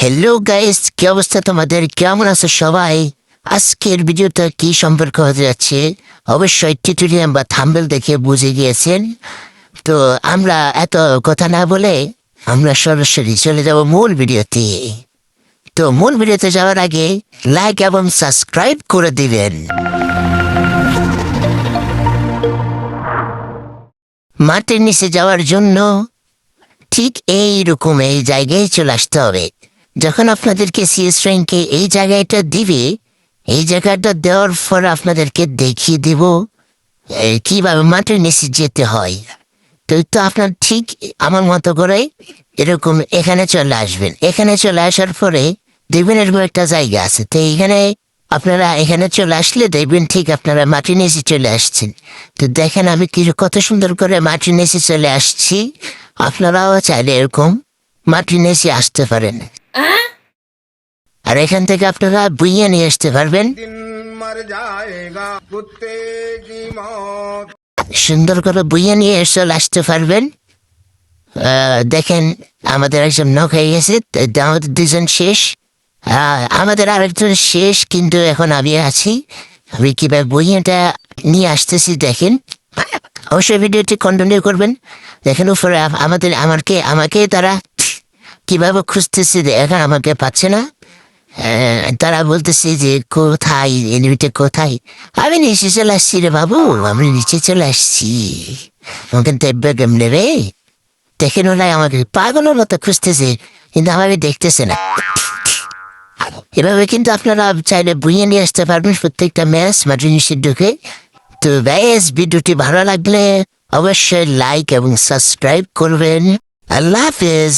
Hello guys, কি অবস্থা তোমাদের? কেমন আছো সবাই? আজকের ভিডিওটা কি সম্পর্ক হতে যাচ্ছে অবশ্যই টিউটোরিয়াল বা থাম্বনেল দেখে বুঝে গিয়েছেন। তো আমরা এত কথা না বলে আমরা সরাসরি চলে যাব মূল ভিডিওতে। তো মূল ভিডিওতে যাওয়ার আগে লাইক এবং সাবস্ক্রাইব করে দিবেন। মাটির নিচে যাওয়ার জন্য ঠিক এইরকম এই জায়গায় চলে আসতে হবে। যখন আপনাদেরকে সিএস র্যাঙ্কে এই জায়গাটা দিবে, এই জায়গাটা দেওয়ার পর আপনাদেরকে দেখিয়ে দেব কিভাবে মাটির নিচে যেতে হয়। তো আপনার ঠিক আমার মতো করে এরকম এখানে চলে আসবেন। এখানে চলে আসার পরে দেখবেন এরকম একটা জায়গা আছে। তো এইখানে আপনারা এখানে চলে আসলে দেখবেন ঠিক আপনারা মাটির নিচে চলে আসছেন। তো দেখেন আমি কত সুন্দর করে মাটির নিচে চলে আসছি। আপনারাও চাইলে এরকম মাটির নিচে আসতে পারেন। আর এখান থেকে আপনারা বুইয়ে নিয়ে আসতে পারবেন। সুন্দর করে বুইয়ে নিয়ে চলে আসতে পারবেন। দেখেন আমাদের একজন নখ হয়ে গেছে, আমাদের দুজন শেষ। আমাদের আরেকজন শেষ, কিন্তু এখন আমি আছি। আমি কিভাবে বইটা নিয়ে আসতেছি দেখেন। অবশ্যই ভিডিওটি কন্টিনিউ করবেন। দেখেন উপরে আমাকে তারা কিভাবে খুঁজতেছে, এখন আমাকে পাচ্ছে না। তারা বলতেছে যে কোথায় এনিমিটা কোথায়। আমি নিচে চলে আসছি রে বাবু, আমি নিচে চলে আসছি। আমাকে দেখবে কেমনে রে? দেখেন ওরা আমাকে পাগলের মতো খুঁজতেছে, কিন্তু আমাকে দেখতেছে না। এভাবে কিন্তু আপনারা চাইলে বুঝিয়ে নিয়ে আসতে পারবেন প্রত্যেকটা ম্যাচ মাটির নিচে ঢুকে। তো ব্যাস, ভিডিওটি ভালো লাগলে অবশ্যই লাইক এবং সাবস্ক্রাইব করবেন। আল্লাহ হাফেজ।